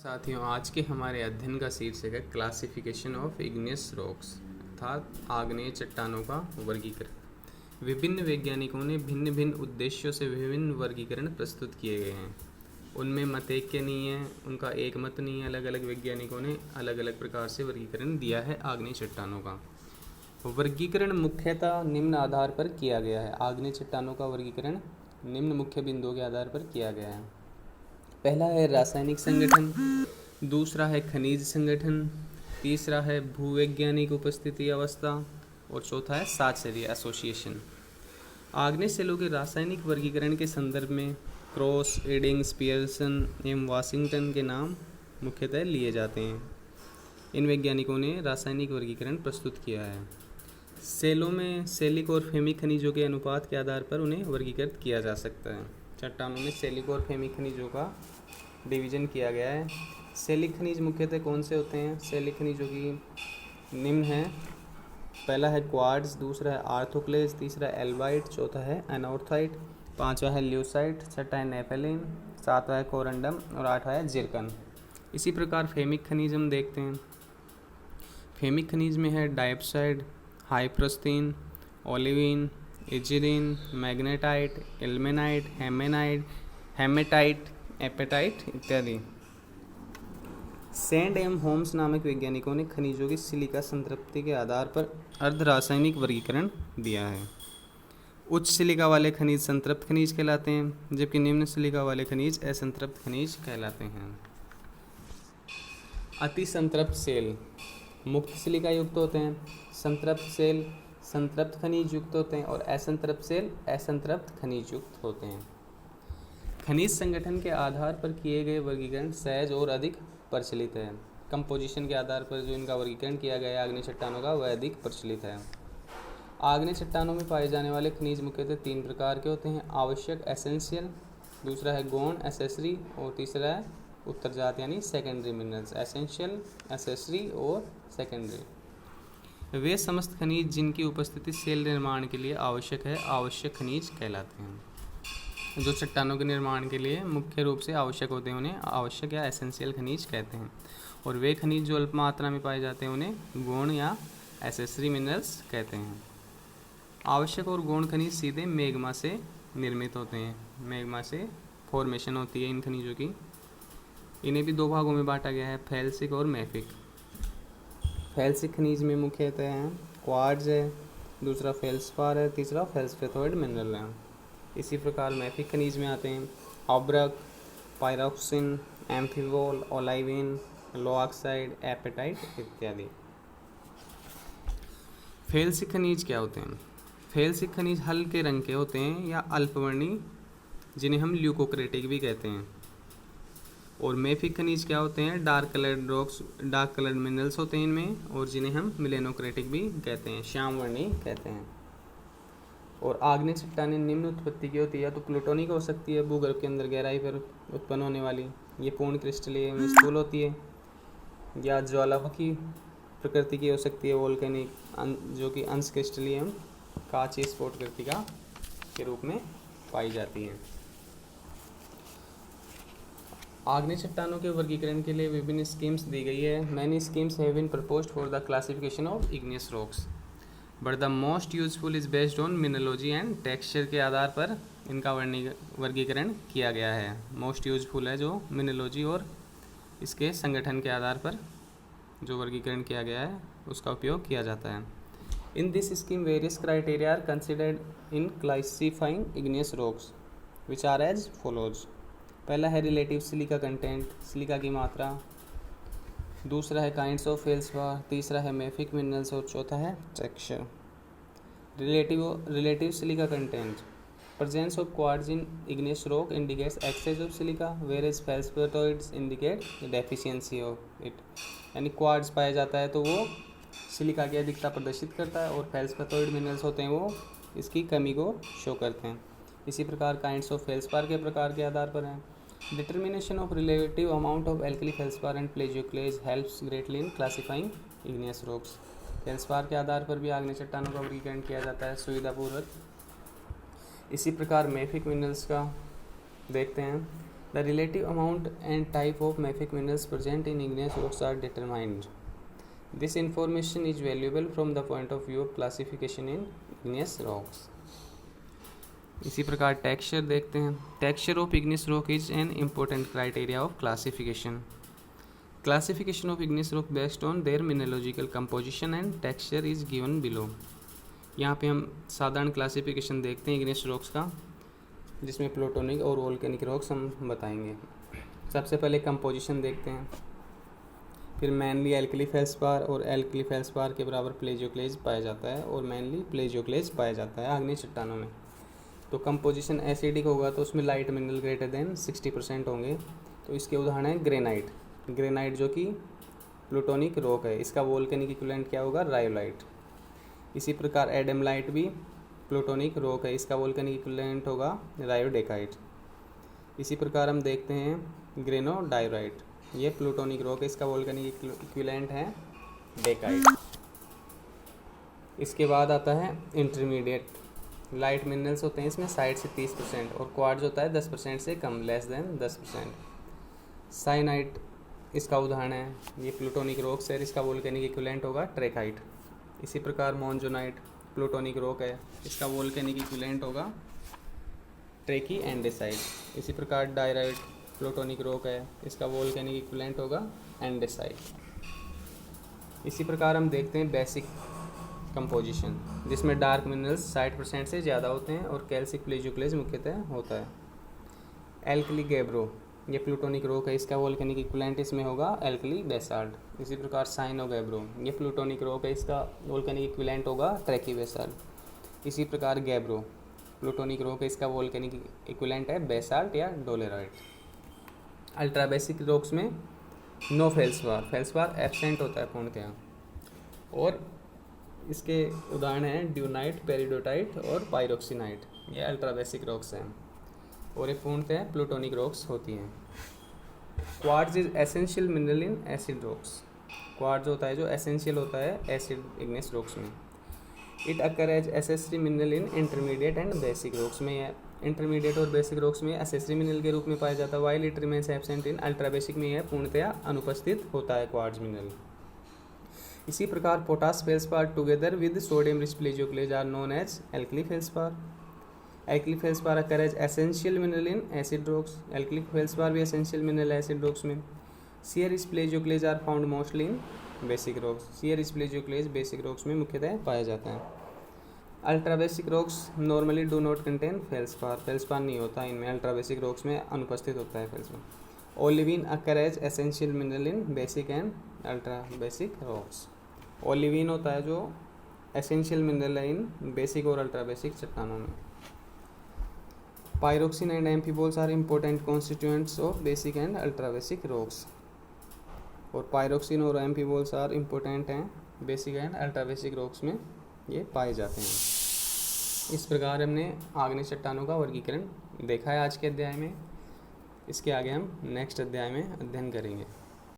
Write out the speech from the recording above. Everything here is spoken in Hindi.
साथियों, आज के हमारे अध्ययन का शीर्षक है क्लासिफिकेशन ऑफ इग्नियस रॉक्स अर्थात आग्नेय चट्टानों का वर्गीकरण। विभिन्न वैज्ञानिकों ने भिन्न भिन्न उद्देश्यों से विभिन्न वर्गीकरण प्रस्तुत किए गए हैं। उनमें मत एक के नहीं है, उनका एक मत नहीं है। अलग अलग वैज्ञानिकों ने अलग अलग प्रकार से वर्गीकरण दिया है आग्नेय चट्टानों का। वर्गीकरण मुख्यतः निम्न आधार पर किया गया है। आग्नेय चट्टानों का वर्गीकरण निम्न मुख्य बिंदुओं के आधार पर किया गया है। पहला है रासायनिक संगठन, दूसरा है खनिज संगठन, तीसरा है भूवैज्ञानिक उपस्थिति अवस्था और चौथा है साहचर्य एसोसिएशन। आग्नेय सेलों के रासायनिक वर्गीकरण के संदर्भ में क्रॉस, एडिंग्स, पियर्सन एवं वाशिंगटन के नाम मुख्यतः लिए जाते हैं। इन वैज्ञानिकों ने रासायनिक वर्गीकरण प्रस्तुत किया है। सेलों में सेलिक और फेमिक खनिजों के अनुपात के आधार पर उन्हें वर्गीकृत किया जा सकता है। चट्टानों में सेलिक और फेमिक खनिजों का डिवीजन किया गया है। सेलिक खनिज मुख्यतः कौन से होते हैं? सेलिक खनिजों की निम्न है। पहला है क्वार्ट्ज, दूसरा है आर्थोक्लेज, तीसरा है एल्बाइट, चौथा है एनोर्थाइट, पांचवा है ल्यूसाइट, छठा है नेपेलिन, सातवां है कोरंडम और आठवां है जिरकन। इसी प्रकार फेमिक खनिज हम देखते हैं। फेमिक खनिज में है dioxide, hypersthene, olivine, aegirine, magnetite, ilmenite, haematite, apatite इत्यादि। सैंड एवं होम्स नामक वैज्ञानिकों ने खनिजों की सिलिका संतृप्ति के आधार पर अर्धरासायनिक वर्गीकरण दिया है। उच्च सिलिका वाले खनिज संतृप्त खनिज कहलाते हैं, जबकि निम्न सिलिका वाले खनिज असंतृप्त खनिज कहलाते हैं। अति संतृप्त सेल मुक्त सिलिका युक्त होते हैं, संतृप्त सेल संतृप्त खनिज युक्त होते हैं और असंतृप्त सेल असंतृप्त खनिज युक्त होते हैं। खनिज संगठन के आधार पर किए गए वर्गीकरण सहज और अधिक प्रचलित है। कंपोजिशन के आधार पर जो इनका वर्गीकरण किया गया है आग्नेय चट्टानों का, वह अधिक प्रचलित है। आग्नेय चट्टानों में पाए जाने वाले खनिज मुख्यतः तीन प्रकार के होते हैं: आवश्यक एसेंशियल, दूसरा है गौण एसेसरी और तीसरा है उत्तरजात यानी सेकेंडरी मिनरल्स। एसेंशियल, एसेसरी और सेकेंडरी वे समस्त खनिज जिनकी उपस्थिति सेल निर्माण के लिए आवश्यक है, आवश्यक खनिज कहलाते हैं। जो चट्टानों के निर्माण के लिए मुख्य रूप से आवश्यक होते हैं उन्हें आवश्यक या एसेंशियल खनिज कहते हैं, और वे खनिज जो अल्प मात्रा में पाए जाते हैं उन्हें गौण या एसेसरी मिनरल्स कहते हैं। आवश्यक और गौण खनिज सीधे मैग्मा से निर्मित होते हैं। मैग्मा से फॉर्मेशन होती है इन खनिजों की। इन्हें भी दो भागों में बांटा गया है, फेल्सिक और मैफिक। फेल्सिक खनिज में मुख्यतः हैं क्वार्ट्ज है, दूसरा फेल्सपार है, तीसरा फेल्सपेथोइड मिनरल है। इसी प्रकार मैफिक खनिज में आते हैं ऑब्रक, पायरोक्सिन, एम्फीवोल, ओलाइविन, लो ऑक्साइड, एपेटाइट इत्यादि। फेल्सिक खनिज क्या होते हैं? फेल्सिक खनिज हल्के रंग के होते हैं या अल्पवर्णीय, जिन्हें हम ल्यूकोक्रेटिक भी कहते हैं। और मैफिक खनिज क्या होते हैं? Dark coloured rocks, dark coloured minerals होते हैं इनमें, और जिन्हें हम मिलेनोक्रेटिक भी कहते हैं, श्याम वर्णीय कहते हैं। और आग्नेय चट्टानें निम्न उत्पत्ति की होती है, तो प्लूटोनिक हो सकती है, भूगर्भ के अंदर गहराई पर उत्पन्न होने वाली, ये पूर्ण क्रिस्टलीय एवं स्थूल होती है, या ज्वालामुखी प्रकृति की हो सकती है, वोल्केनिक, जो कि अंश क्रिस्टलीय एवं कांच स्फोट कृतिका के रूप में पाई जाती है। आग्नेय चट्टानों के वर्गीकरण के लिए विभिन्न स्कीम्स दी गई है। Many schemes have been proposed for the classification of igneous rocks but the most useful is based on mineralogy and texture के आधार पर इनका वर्गीकरण किया गया है। मोस्ट यूजफुल है जो मिनरोलॉजी और इसके संगठन के आधार पर जो वर्गीकरण किया गया है उसका उपयोग किया जाता है। In this scheme various criteria are considered in classifying igneous rocks which are as follows. पहला है रिलेटिव सिलिका कंटेंट, सिलिका की मात्रा, दूसरा है काइंड्स ऑफ फेल्सपार, तीसरा है मैफिक मिनरल्स और चौथा है texture. Relative silica content, presence of quartz in igneous rock indicates excess of silica whereas feldspathoids indicate deficiency of it. यानी क्वार्ट्ज पाया जाता है तो वो सिलिका की अधिकता प्रदर्शित करता है, और फेल्सपेथोइड मिनरल्स होते हैं वो इसकी कमी को शो करते हैं। इसी प्रकार काइंड्स ऑफ फेल्सपार के प्रकार के आधार पर हैं। Determination of relative amount of alkali feldspar and plagioclase helps greatly in classifying igneous rocks. Feldspar के आधार पर भी आग्नेय चट्टानों का वर्गीकरण किया जाता है सुविधापूर्वक। इसी प्रकार मैफिक मिनरल्स का देखते हैं। The relative amount and type of mafic minerals present in igneous rocks are determined. This information is valuable from the point of view of classification in igneous rocks. इसी प्रकार टेक्सचर देखते हैं. Texture of igneous rock is an important criteria of classification. Classification of igneous rock based on their mineralogical composition and texture is given below. यहाँ पे हम साधारण क्लासिफिकेशन देखते हैं igneous rocks का, जिसमें प्लूटोनिक और वोल्केनिक रॉक्स हम बताएंगे. सबसे पहले कंपोजिशन देखते हैं, फिर मेनली एल्कली फेल्सपार और एल्कली फेल्सपार के बराबर प्लेजियोक्लेज पाया जाता है और मेनली प्लेजियोक्लेज पाया जाता है आग्नेय चट्टानों में. तो कंपोजिशन एसिडिक होगा तो उसमें लाइट मिनरल ग्रेटर देन 60% होंगे. तो इसके उदाहरण है ग्रेनाइट. ग्रेनाइट जो कि प्लूटोनिक रॉक है, इसका वोल्केनिक इक्विवेलेंट क्या होगा, रायोलाइट. इसी प्रकार एडमलाइट भी प्लूटोनिक रॉक है, इसका वोल्केनिक इक्विवेलेंट होगा रायोडेकाइट. इसी प्रकार हम देखते हैं ग्रेनोडायोराइट, ये प्लूटोनिक रॉक है, इसका वोल्केनिक इक्विवेलेंट है डेकाइट. इसके बाद आता है इंटरमीडिएट. लाइट मिनरल्स होते हैं इसमें 60 से 30% और क्वार्ट्ज होता है 10% से कम, लेस देन 10%. साइनाइट इसका उदाहरण है, ये प्लूटोनिक रॉक्स है, इसका वोल्केनिक इक्विवेलेंट होगा ट्रेकाइट. इसी प्रकार मोन्जोनाइट प्लूटोनिक रॉक है, इसका वोल्केनिक इक्विवेलेंट होगा ट्रेकी एंडेसाइट. इसी प्रकार डायराइट प्लूटोनिक रॉक है, इसका वोल्केनिक इक्विवेलेंट होगा एंडेसाइट. इसी प्रकार हम देखते हैं बेसिक कंपोजिशन, जिसमें डार्क मिनरल्स 60% से ज़्यादा होते हैं और कैल्सिक प्लेजियोक्लेज मुख्यतः होता है. एल्कली गैब्रो, ये प्लूटोनिक रॉक है, इसका वोल्केनिक इक्विवेलेंट इसमें होगा एल्कली बेसाल्ट. इसी प्रकार साइनो गैब्रो, ये प्लूटोनिक रॉक है, इसका वोल्केनिक इक्विवेलेंट होगा ट्रैकी बेसाल्ट. इसी प्रकार गैब्रो प्लूटोनिक रॉक है, इसका वोल्केनिक इक्विवेलेंट है बेसाल्ट या डोलेराइट. अल्ट्रा बेसिक रॉक्स में नो फेल्सपार, फेल्सपार एब्सेंट होता है पूर्णतः. और इसके उदाहरण हैं ड्यूनाइट, पेरिडोटाइट और पायरोक्सीनाइट, ये अल्ट्रा बेसिक रॉक्स हैं और ये पूर्णतः प्लूटोनिक रॉक्स होती हैं. Quartz is essential mineral in acid rocks. Quartz होता है जो एसेंशियल होता है एसिड इग्नेस रॉक्स में. It occur as accessory mineral in intermediate and basic rocks में. इंटरमीडिएट और बेसिक रॉक्स में एसेसरी मिनरल के रूप में पाया जाता है, while it remains absent in ultra basic में यह पूर्णतः अनुपस्थित होता है क्वार्ट्ज मिनरल. इसी प्रकार potash feldspar together with sodium rich plagioclase are known as alkali feldspar. Alkali feldspar occur as essential mineral in acid rocks. Alkali feldspar भी एसेंशियल मिनरल एसिड रॉक्स में. Shear rich plagioclase are found mostly in basic rocks. Shear rich plagioclase basic rocks में मुख्यतः पाया जाता है. Ultra basic rocks normally do not contain feldspar. Feldspar नहीं होता इनमें, अल्ट्रा बेसिक रॉक्स में अनुपस्थित होता है felspar. Olivine occur as essential mineral in basic and ultra basic rocks. Olivine होता है जो एसेंशियल मिनरल है इन बेसिक और अल्ट्रा बेसिक चट्टानों में. Pyroxene and amphiboles are important constituents of basic and ultra basic rocks. और पायरोक्सिन और एम्फीबोल्स आर इम्पोर्टेंट हैं basic and ultra basic rocks में, ये पाए जाते हैं. इस प्रकार हमने आग्नेय चट्टानों का वर्गीकरण देखा है आज के अध्याय में. इसके आगे हम नेक्स्ट अध्याय में अध्ययन करेंगे.